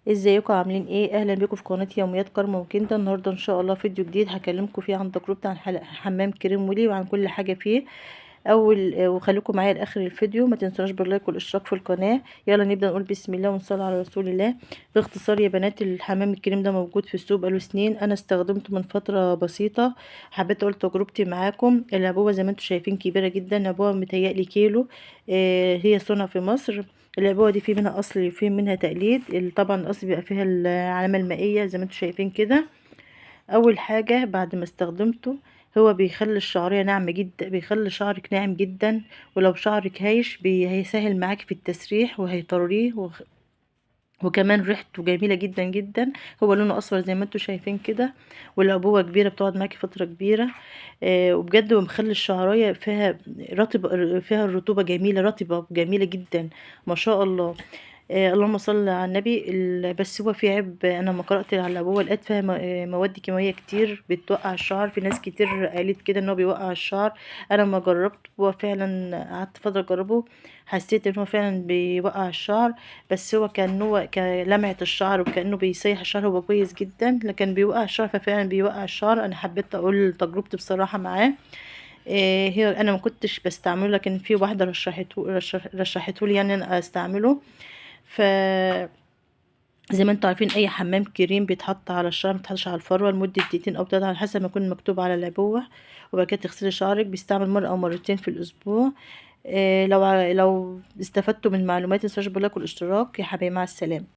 ازيكم عاملين ايه؟ اهلا بيكم في قناه يوميات كارما وكندا. النهارده ان شاء الله فيديو جديد هكلمكم فيه عن تجربتي عن حمام كريم ولي وعن كل حاجه فيه. وخليكم معايا لاخر الفيديو. ما تنسوناش باللايك والاشتراك في القناه. يلا نبدا نقول بسم الله ونصلي على رسول الله. باختصار يا بنات، الحمام الكريم ده موجود في السوق بقاله سنين. انا استخدمته من فتره بسيطه. حبيت اقول تجربتي معاكم. العبوه زي ما انتم شايفين كبيره جدا، العبوه متهيألي كيلو. هي صنع في مصر. العبوة دي في منها اصلي وفي منها تقليد. طبعا الاصلي بيبقى فيها العلامة المائية زي ما انتم شايفين كده. اول حاجة بعد ما استخدمته، هو بيخلي الشعرية ناعمة جدا، بيخلي شعرك ناعم جدا. ولو شعرك هايش هيسهل معاكي في التسريح وهيطريه وكمان ريحته جميلة جدا جدا. هو لونه اصفر زي ما انتم شايفين كده. والعبوة كبيرة بتقعد معاكي فترة كبيرة. وبجد ومخلي الشعراية فيها رطب، فيها الرطوبة جميلة، رطبة جميلة جدا. ما شاء الله. اللهم صل على النبي. بس هو في عيب. انا لما قرات على الابوه لقيت فيها مواد كيماويه كتير بتوقع الشعر. في ناس كتير قالت كده ان هو بيوقع الشعر. انا لما جربت هو فعلا قعدت فتره اجربه، حسيت ان هو فعلا بيوقع الشعر. بس هو كان هو كلمعه الشعر وكانه بيسيح الشعر، هو كويس جدا. لكن بيوقع الشعر، ففعلا بيوقع الشعر. انا حبيت اقول تجربتي بصراحه معاه. هي انا ما كنتش بستعمله، لكن في واحده رشحته لي يعني انا استعمله. ف زي ما انتوا عارفين اي حمام كريم بيتحط على الشعر، ما بيتحطش على الفروه لمده دقيقتين او 3 على حسب ما يكون مكتوب على العبوه. وبعد كده تغسلي شعرك. بيستعمل مره او مرتين في الاسبوع. لو استفدتوا من معلوماتي متنسوش باللايك والاشتراك يا حبايبي. مع السلامه.